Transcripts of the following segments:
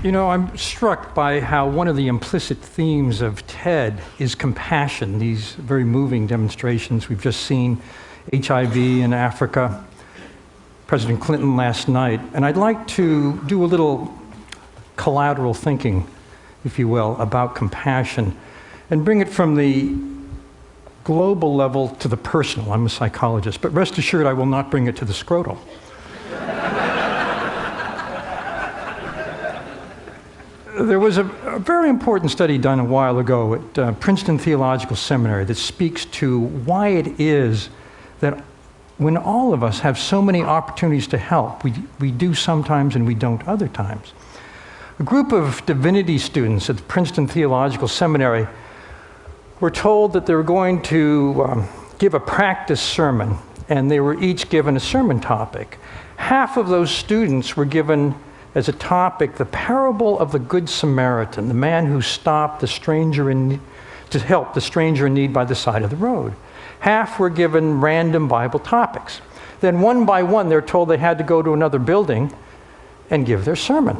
You know, I'm struck by how one of the implicit themes of TED is compassion, these very moving demonstrations. We've just seen HIV in Africa, President Clinton last night, and I'd like to do a little collateral thinking, if you will, about compassion and bring it from the global level to the personal. I'm a psychologist, but rest assured I will not bring it to the scrotal. There was a very important study done a while ago at Princeton Theological Seminary that speaks to why it is that when all of us have so many opportunities to help, we do sometimes and we don't other times. A group of divinity students at the Princeton Theological Seminary were told that they were going to give a practice sermon, and they were each given a sermon topic. Half of those students were given as a topic the parable of the Good Samaritan, the man who stopped the stranger to help the stranger in need by the side of the road. Half were given random Bible topics. Then one by one, they're told they had to go to another building and give their sermon.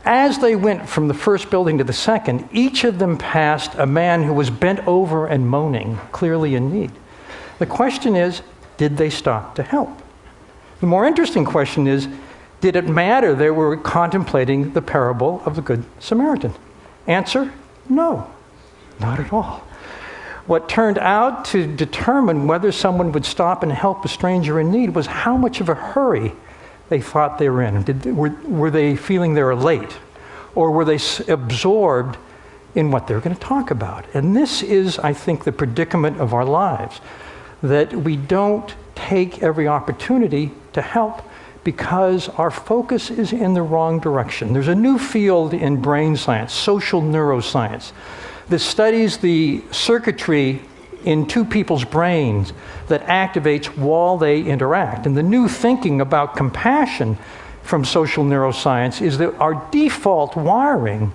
As they went from the first building to the second, each of them passed a man who was bent over and moaning, clearly in need. The question is, did they stop to help? The more interesting question is, did it matter they were contemplating the parable of the Good Samaritan? Answer, no, not at all. What turned out to determine whether someone would stop and help a stranger in need was how much of a hurry they thought they were in. Were they feeling they were late? Or were they absorbed in what they're going to talk about? And this is, I think, the predicament of our lives, that we don't take every opportunity to help because our focus is in the wrong direction. There's a new field in brain science, social neuroscience, that studies the circuitry in two people's brains that activates while they interact. And the new thinking about compassion from social neuroscience is that our default wiring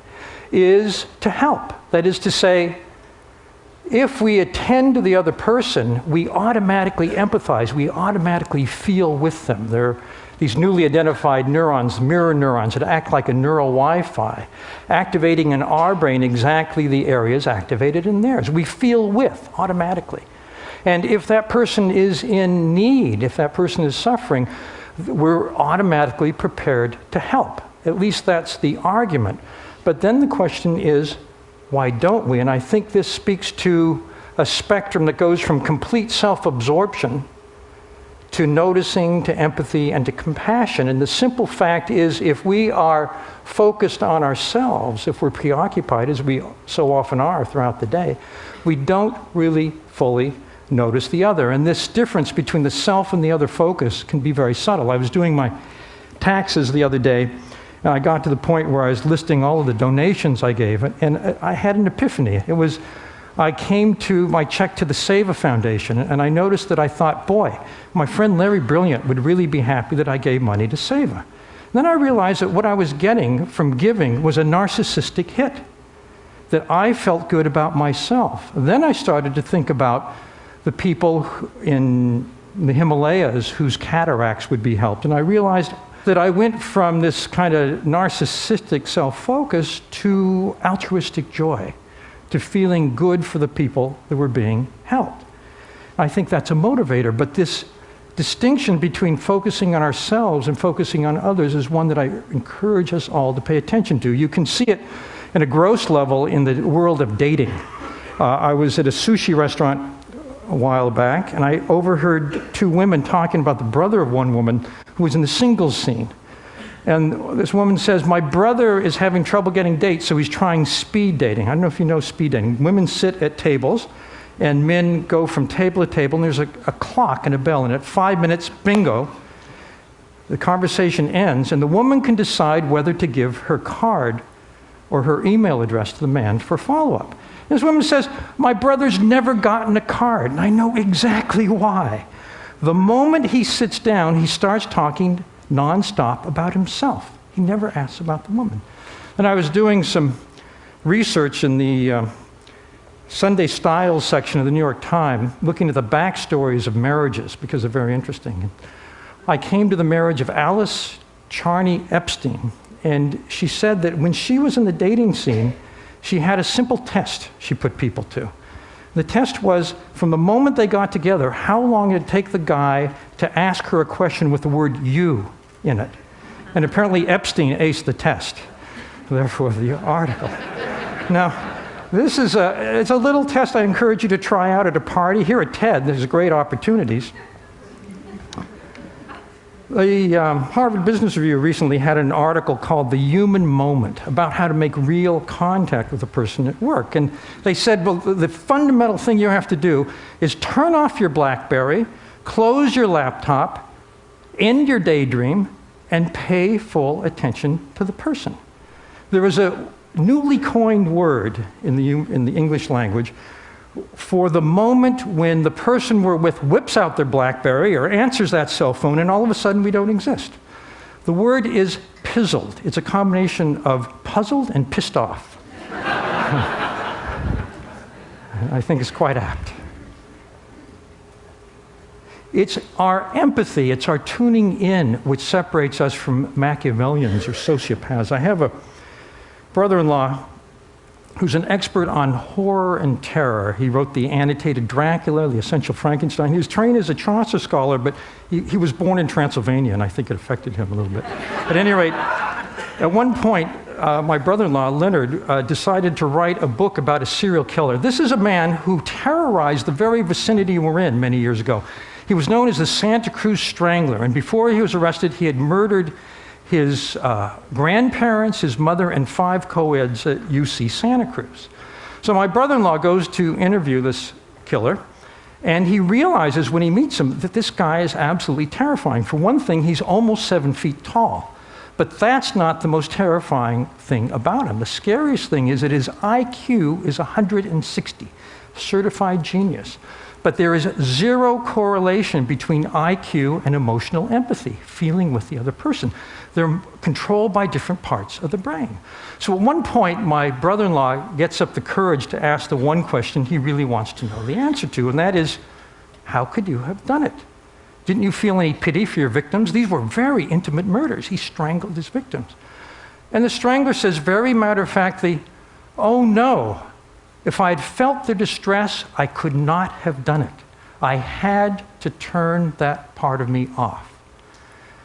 is to help. That is to say, if we attend to the other person, we automatically empathize, we automatically feel with them. They're these newly identified neurons, mirror neurons, that act like a neural Wi-Fi, activating in our brain exactly the areas activated in theirs. We feel with automatically. And if that person is in need, if that person is suffering, we're automatically prepared to help. At least that's the argument. But then the question is, why don't we? And I think this speaks to a spectrum that goes from complete self-absorption to noticing, to empathy, and to compassion. And the simple fact is, if we are focused on ourselves, if we're preoccupied, as we so often are throughout the day, we don't really fully notice the other. And this difference between the self and the other focus can be very subtle. I was doing my taxes the other day, and I got to the point where I was listing all of the donations I gave, and I had an epiphany. I came to my check to the Seva Foundation, and I noticed that I thought, boy, my friend Larry Brilliant would really be happy that I gave money to Seva. Then I realized that what I was getting from giving was a narcissistic hit, that I felt good about myself. Then I started to think about the people in the Himalayas whose cataracts would be helped, and I realized that I went from this kind of narcissistic self-focus to altruistic joy, to feeling good for the people that were being helped. I think that's a motivator, but this distinction between focusing on ourselves and focusing on others is one that I encourage us all to pay attention to. You can see it in a gross level in the world of dating. I was at a sushi restaurant a while back, and I overheard two women talking about the brother of one woman who was in the singles scene. And this woman says, my brother is having trouble getting dates, so he's trying speed dating. I don't know if you know speed dating. Women sit at tables, and men go from table to table, and there's a clock and a bell, and at 5 minutes, bingo, the conversation ends, and the woman can decide whether to give her card or her email address to the man for follow-up. This woman says, my brother's never gotten a card, and I know exactly why. The moment he sits down, he starts talking nonstop about himself. He never asks about the woman. And I was doing some research in the Sunday Styles section of the New York Times, looking at the backstories of marriages because they're very interesting. I came to the marriage of Alice Charney Epstein and she said that when she was in the dating scene, she had a simple test she put people to. The test was, from the moment they got together, how long it'd take the guy to ask her a question with the word "you" in it. And apparently Epstein aced the test, therefore the article. Now, this is it's a little test I encourage you to try out at a party. Here at TED, there's great opportunities. The Harvard Business Review recently had an article called "The Human Moment" about how to make real contact with a person at work. And they said, well, the fundamental thing you have to do is turn off your BlackBerry, close your laptop, end your daydream, and pay full attention to the person. There is a newly coined word in the English language for the moment when the person we're with whips out their BlackBerry or answers that cell phone, and all of a sudden we don't exist. The word is pizzled. It's a combination of puzzled and pissed off. I think it's quite apt. It's our empathy, it's our tuning in, which separates us from Machiavellians or sociopaths. I have a brother-in-law who's an expert on horror and terror. He wrote the annotated Dracula, the essential Frankenstein. He was trained as a Chaucer scholar, but he was born in Transylvania, and I think it affected him a little bit. At any rate, at one point, my brother-in-law, Leonard, decided to write a book about a serial killer. This is a man who terrorized the very vicinity we're in many years ago. He was known as the Santa Cruz Strangler, and before he was arrested, he had murdered his grandparents, his mother, and 5 co-eds at UC Santa Cruz. So my brother-in-law goes to interview this killer, and he realizes when he meets him that this guy is absolutely terrifying. For one thing, he's almost 7 feet tall. But that's not the most terrifying thing about him. The scariest thing is that his IQ is 160, certified genius. But there is zero correlation between IQ and emotional empathy, feeling with the other person. They're controlled by different parts of the brain. So at one point, my brother-in-law gets up the courage to ask the one question he really wants to know the answer to, and that is, how could you have done it? Didn't you feel any pity for your victims? These were very intimate murders. He strangled his victims. And the strangler says very matter-of-factly, oh no, if I had felt their distress, I could not have done it. I had to turn that part of me off.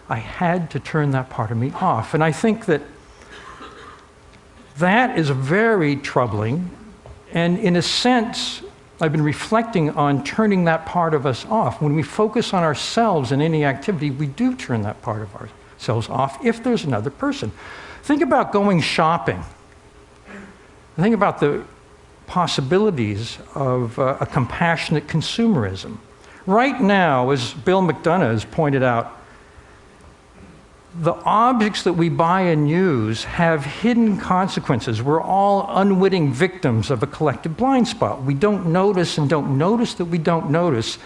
I had to turn that part of me off. And I think that that is very troubling. And in a sense, I've been reflecting on turning that part of us off. When we focus on ourselves in any activity, we do turn that part of ourselves off if there's another person. Think about going shopping. Think about the possibilities of a compassionate consumerism. Right now, as Bill McDonough has pointed out, the objects that we buy and use have hidden consequences. We're all unwitting victims of a collective blind spot. We don't notice and don't notice that we don't notice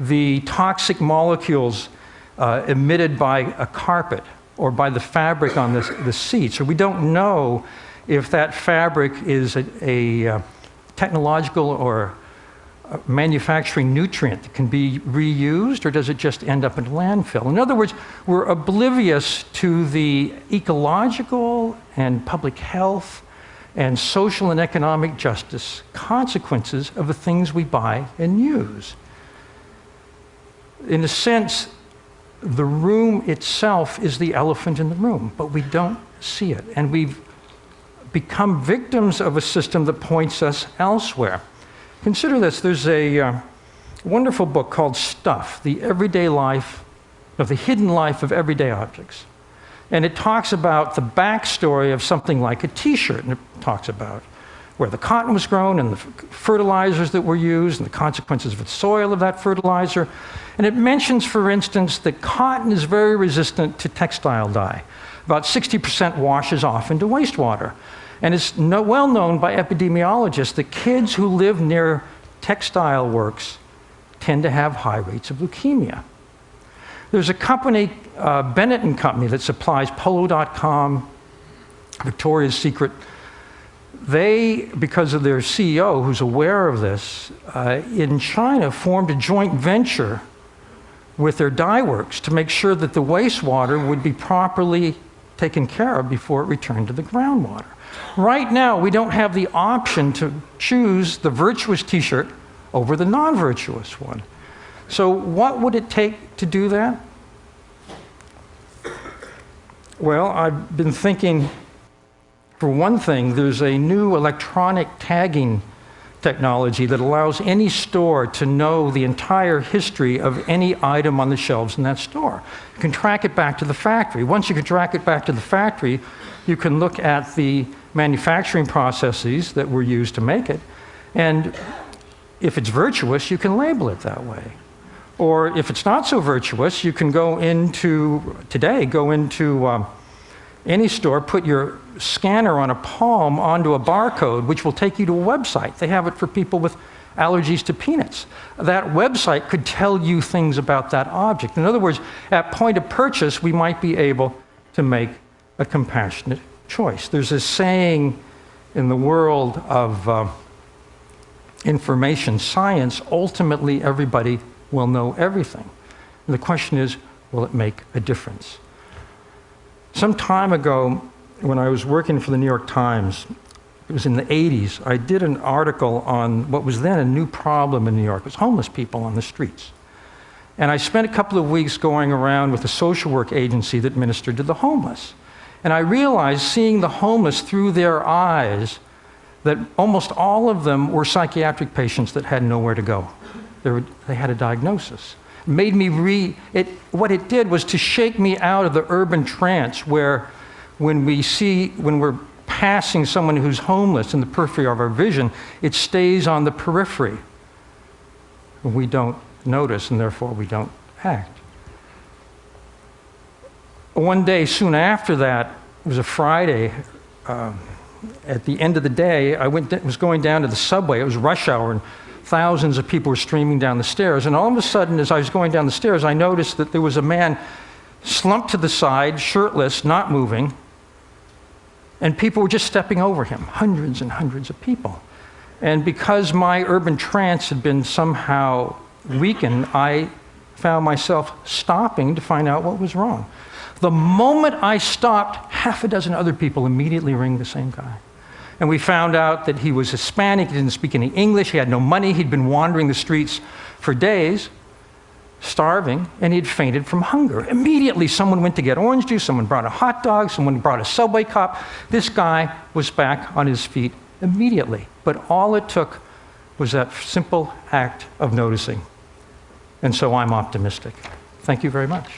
the toxic molecules emitted by a carpet or by the fabric on the seats, or we don't know if that fabric is a technological or manufacturing nutrient that can be reused, or does it just end up in a landfill? In other words, we're oblivious to the ecological and public health and social and economic justice consequences of the things we buy and use. In a sense, the room itself is the elephant in the room, but we don't see it. And we've become victims of a system that points us elsewhere. Consider this, there's a wonderful book called Stuff, the Everyday Life, the Hidden Life of Everyday Objects. And it talks about the backstory of something like a t-shirt, and it talks about where the cotton was grown and the fertilizers that were used and the consequences of the soil of that fertilizer. And it mentions, for instance, that cotton is very resistant to textile dye. About 60% washes off into wastewater. And it's well known by epidemiologists that kids who live near textile works tend to have high rates of leukemia. There's a company, Bennett & Company, that supplies Polo.com, Victoria's Secret. They, because of their CEO, who's aware of this, in China formed a joint venture with their dye works to make sure that the wastewater would be properly taken care of before it returned to the groundwater. Right now, we don't have the option to choose the virtuous t-shirt over the non-virtuous one. So what would it take to do that? Well, I've been thinking, for one thing, there's a new electronic tagging technology that allows any store to know the entire history of any item on the shelves in that store. You can track it back to the factory. Once you can track it back to the factory, you can look at the manufacturing processes that were used to make it, and if it's virtuous, you can label it that way. Or if it's not so virtuous, you can go into, today, go into any store, put your scanner on a palm onto a barcode, which will take you to a website. They have it for people with allergies to peanuts. That website could tell you things about that object. In other words, at point of purchase, we might be able to make a compassionate choice. There's a saying in the world of information science, ultimately everybody will know everything. And the question is, will it make a difference? Some time ago, when I was working for the New York Times, it was in the 80s, I did an article on what was then a new problem in New York. It was homeless people on the streets. And I spent a couple of weeks going around with a social work agency that ministered to the homeless. And I realized, seeing the homeless through their eyes, that almost all of them were psychiatric patients that had nowhere to go. They had a diagnosis. It made me what it did was to shake me out of the urban trance where when we're passing someone who's homeless in the periphery of our vision, it stays on the periphery. We don't notice, and therefore we don't act. One day soon after that, it was a Friday, at the end of the day, I was going down to the subway. It was rush hour, and thousands of people were streaming down the stairs. And all of a sudden, as I was going down the stairs, I noticed that there was a man slumped to the side, shirtless, not moving, and people were just stepping over him, hundreds and hundreds of people. And because my urban trance had been somehow weakened, I found myself stopping to find out what was wrong. The moment I stopped, half a dozen other people immediately ringed the same guy. And we found out that he was Hispanic, he didn't speak any English, he had no money, he'd been wandering the streets for days, starving, and he'd fainted from hunger. Immediately, someone went to get orange juice, someone brought a hot dog, someone brought a Subway cop. This guy was back on his feet immediately. But all it took was that simple act of noticing. And so I'm optimistic. Thank you very much.